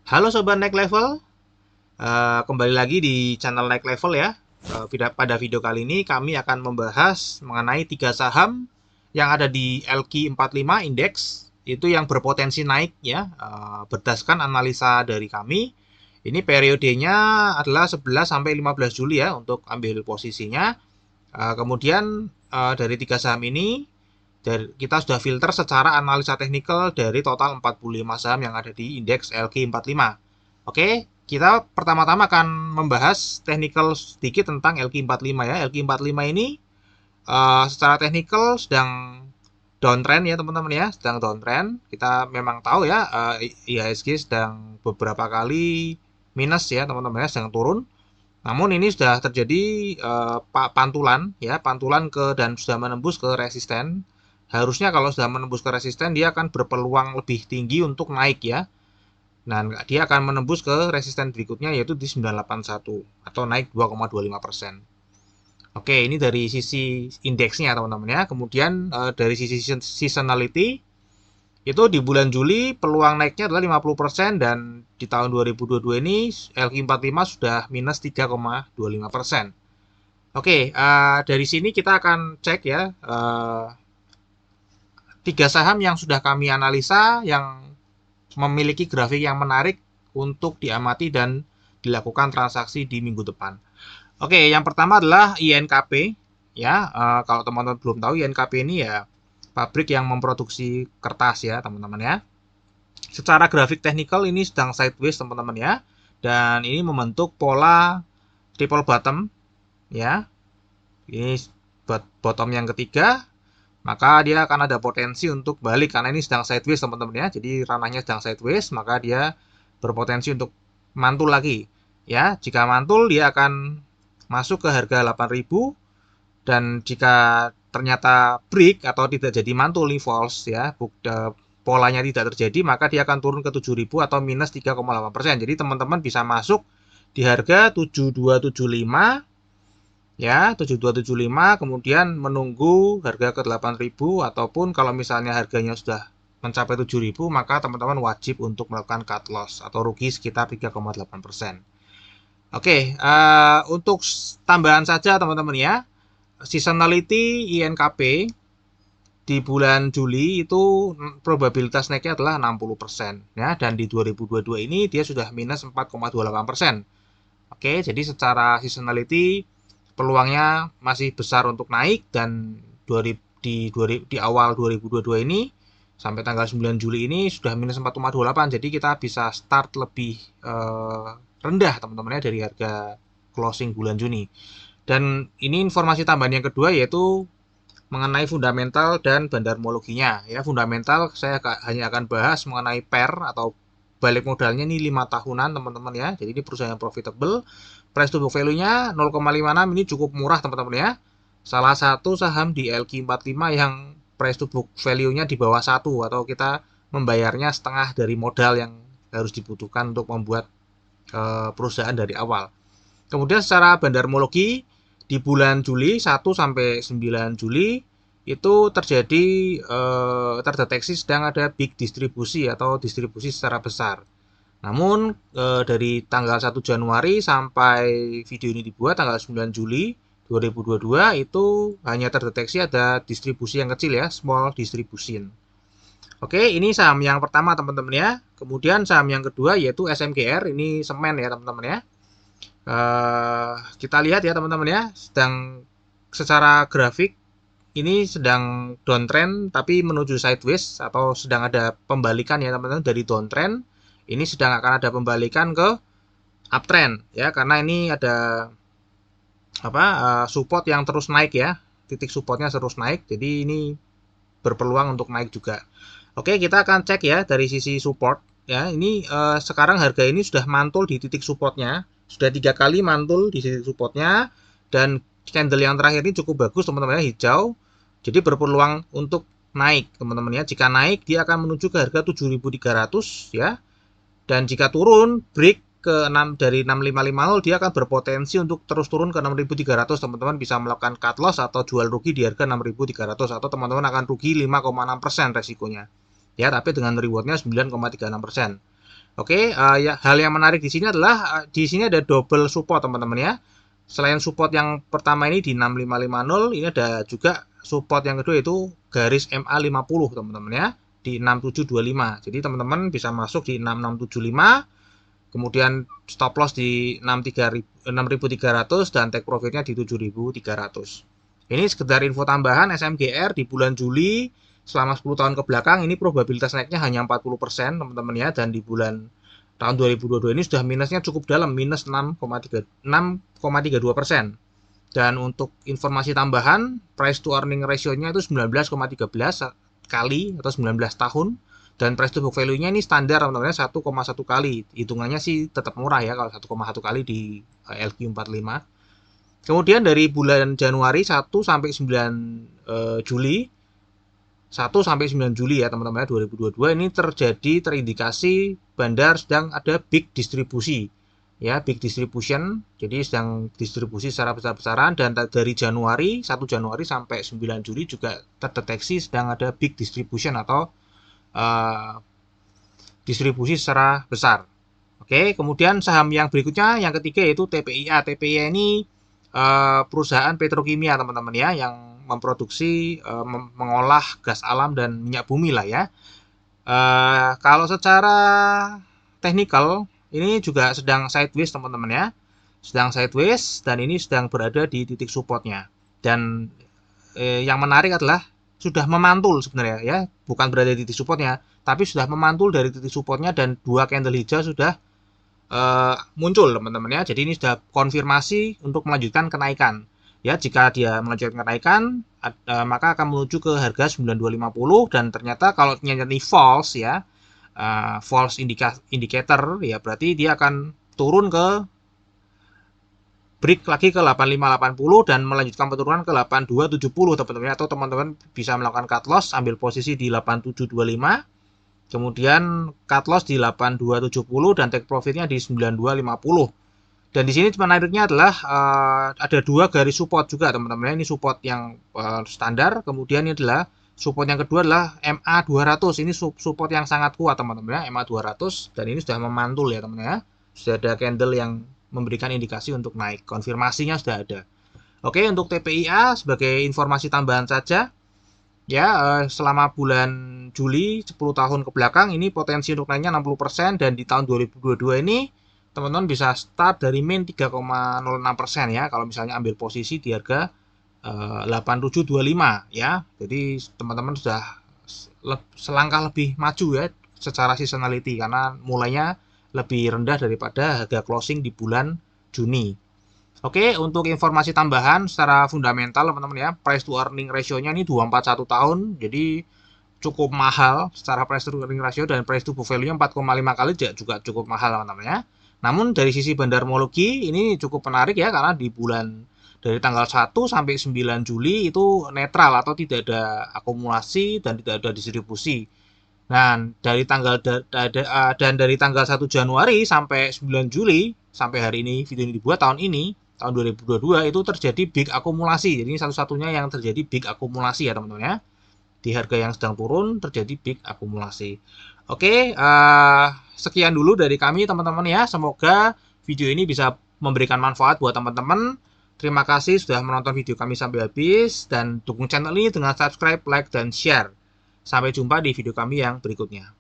Halo Sobat Next Level, kembali lagi di channel Next Level ya. Pada video kali ini kami akan membahas mengenai 3 saham yang ada di LQ45 Index, itu yang berpotensi naik ya, berdasarkan analisa dari kami. Ini periodenya adalah 11 sampai 15 Juli ya untuk ambil posisinya. Kemudian dari 3 saham ini kita sudah filter secara analisa teknikal dari total 45 saham yang ada di indeks LQ45. Oke, kita pertama-tama akan membahas technical sedikit tentang LQ45 ya. LQ45 ini secara teknikal sedang downtrend ya teman-teman ya, sedang downtrend. Kita memang tahu ya, IHSG sedang beberapa kali minus ya teman-teman ya, sedang turun. Namun ini sudah terjadi pantulan ya, pantulan dan sudah menembus ke resisten. Harusnya kalau sudah menembus ke resisten, dia akan berpeluang lebih tinggi untuk naik ya. Nah, dia akan menembus ke resisten berikutnya yaitu di 981 atau naik 2,25%. Oke, ini dari sisi indeksnya teman-teman ya. Kemudian dari sisi seasonality itu di bulan Juli peluang naiknya adalah 50% dan di tahun 2022 ini LQ45 sudah minus 3,25%. Oke, dari sini kita akan cek ya 3 saham yang sudah kami analisa yang memiliki grafik yang menarik untuk diamati dan dilakukan transaksi di minggu depan. Oke, yang pertama adalah INKP ya. Kalau teman-teman belum tahu, INKP ini ya pabrik yang memproduksi kertas ya teman-teman ya. Secara grafik teknikal ini sedang sideways teman-teman ya, dan ini membentuk pola triple bottom ya. Ini bottom yang ketiga, maka dia akan ada potensi untuk balik karena ini sedang sideways teman-teman ya. Jadi ranahnya sedang sideways, maka dia berpotensi untuk mantul lagi ya. Jika mantul dia akan masuk ke harga 8.000 dan jika ternyata break atau tidak jadi mantul nih, false ya, polanya tidak terjadi, maka dia akan turun ke 7.000 atau minus 3,8%. Jadi teman-teman bisa masuk di harga 7275 ya, 7275, kemudian menunggu harga ke 8.000 ataupun kalau misalnya harganya sudah mencapai 7.000, maka teman-teman wajib untuk melakukan cut loss atau rugi sekitar 3,8%. Oke, untuk tambahan saja teman-teman ya, seasonality INKP di bulan Juli itu probabilitas naiknya adalah 60% ya, dan di 2022 ini dia sudah minus 4,28%. Oke, jadi secara seasonality peluangnya masih besar untuk naik dan di awal 2022 ini sampai tanggal 9 Juli ini sudah minus 4,28. Jadi kita bisa start lebih rendah teman-teman ya dari harga closing bulan Juni. Dan ini informasi tambahan yang kedua yaitu mengenai fundamental dan bandarmologinya ya. Fundamental saya hanya akan bahas mengenai pair atau balik modalnya ini 5 tahunan teman-teman ya. Jadi ini perusahaan yang profitable. Price to book value-nya 0,56, ini cukup murah teman-teman ya. Salah satu saham di LQ45 yang price to book value-nya di bawah 1 atau kita membayarnya setengah dari modal yang harus dibutuhkan untuk membuat perusahaan dari awal. Kemudian secara bandarmologi di bulan Juli 1 sampai 9 Juli itu terjadi terdeteksi sedang ada big distribusi atau distribusi secara besar. Namun dari tanggal 1 Januari sampai video ini dibuat tanggal 9 Juli 2022 itu hanya terdeteksi ada distribusi yang kecil ya, small distribution. Oke, ini saham yang pertama teman-teman ya. Kemudian saham yang kedua yaitu SMGR, ini semen ya teman-teman ya. Kita lihat ya teman-teman ya, sedang secara grafik ini sedang downtrend tapi menuju sideways atau sedang ada pembalikan ya teman-teman dari downtrend. Ini sedang akan ada pembalikan ke uptrend ya, karena ini ada support yang terus naik ya, titik supportnya terus naik, jadi ini berpeluang untuk naik juga. Oke, kita akan cek ya dari sisi support ya. Ini sekarang harga ini sudah mantul di titik supportnya, sudah 3 kali mantul di titik supportnya, dan candle yang terakhir ini cukup bagus teman-teman ya, hijau, jadi berpeluang untuk naik teman-teman ya. Jika naik dia akan menuju ke harga 7.300 ya, dan jika turun break ke 6 dari 6550 dia akan berpotensi untuk terus turun ke 6.300. Teman-teman bisa melakukan cut loss atau jual rugi di harga 6.300 atau teman-teman akan rugi 5,6% resikonya. Ya, tapi dengan rewardnya 9,36%. Oke, ya, hal yang menarik di sini adalah di sini ada double support teman-teman ya. Selain support yang pertama ini di 6550, ini ada juga support yang kedua itu garis MA50 teman-teman ya, di 6725. Jadi teman-teman bisa masuk di 6675, kemudian stop loss di 6300 dan take profitnya di 7300. Ini sekedar info tambahan SMGR di bulan Juli selama 10 tahun ke belakang ini probabilitas naiknya hanya 40% teman-teman ya, dan di bulan tahun 2022 ini sudah minusnya cukup dalam, minus 6,32%. Dan untuk informasi tambahan, price to earning ratio-nya itu 19,13 kali atau 19 tahun, dan price to book value-nya ini standar teman-teman 1,1 kali. Hitungannya sih tetap murah ya kalau 1,1 kali di LQ45. Kemudian dari bulan Januari 1 sampai 9 Juli 1 sampai 9 Juli ya teman-teman 2022 ini terindikasi bandar sedang ada big distribusi ya, big distribution, jadi sedang distribusi secara besar-besaran. Dan dari Januari 1 Januari sampai 9 Juli juga terdeteksi sedang ada big distribution atau distribusi secara besar. Oke, kemudian saham yang berikutnya yang ketiga yaitu TPIA. TPIA ini perusahaan petrokimia teman-teman ya, yang memproduksi mengolah gas alam dan minyak bumi lah ya. Kalau secara teknikal ini juga sedang sideways teman-teman ya, sedang sideways, dan ini sedang berada di titik supportnya. Dan yang menarik adalah sudah memantul sebenarnya ya, bukan berada di titik supportnya, tapi sudah memantul dari titik supportnya dan dua candle hijau sudah muncul teman-teman ya. Jadi ini sudah konfirmasi untuk melanjutkan kenaikan ya. Jika dia melanjutkan kenaikan maka akan menuju ke harga 9250, dan ternyata kalau ternyata false ya, false indicator ya, berarti dia akan turun ke break lagi ke 8580 dan melanjutkan penurunan ke 8270 teman-teman, atau teman-teman bisa melakukan cut loss, ambil posisi di 8725, kemudian cut loss di 8270 dan take profitnya di 9250. Dan di sini menariknya adalah ada dua garis support juga teman-teman. Ini support yang standar, kemudian ini adalah support yang kedua adalah MA200. Ini support yang sangat kuat teman-teman ya, MA200, dan ini sudah memantul ya teman-teman ya. Sudah ada candle yang memberikan indikasi untuk naik. Konfirmasinya sudah ada. Oke, untuk TPIA sebagai informasi tambahan saja ya, selama bulan Juli 10 tahun ke belakang ini potensi untuk naiknya 60%, dan di tahun 2022 ini teman-teman bisa start dari min 3,06% ya, kalau misalnya ambil posisi di harga 8725 ya. Jadi teman-teman sudah selangkah lebih maju ya secara seasonality, karena mulainya lebih rendah daripada harga closing di bulan Juni. Oke, untuk informasi tambahan secara fundamental teman-teman ya, price to earning ratio-nya ini 241 tahun, jadi cukup mahal secara price to earning ratio, dan price to book value-nya 4,5 kali juga cukup mahal teman-teman ya. Namun dari sisi bandarmologi ini cukup menarik ya, karena di bulan dari tanggal 1 sampai 9 Juli itu netral atau tidak ada akumulasi dan tidak ada distribusi. Dan dari tanggal dan dari tanggal 1 Januari sampai 9 Juli sampai hari ini video ini dibuat tahun tahun 2022 itu terjadi big akumulasi. Jadi ini satu-satunya yang terjadi big akumulasi ya teman-teman ya. Di harga yang sedang turun terjadi big akumulasi. Oke, sekian dulu dari kami teman-teman ya. Semoga video ini bisa memberikan manfaat buat teman-teman. Terima kasih sudah menonton video kami sampai habis, dan dukung channel ini dengan subscribe, like, dan share. Sampai jumpa di video kami yang berikutnya.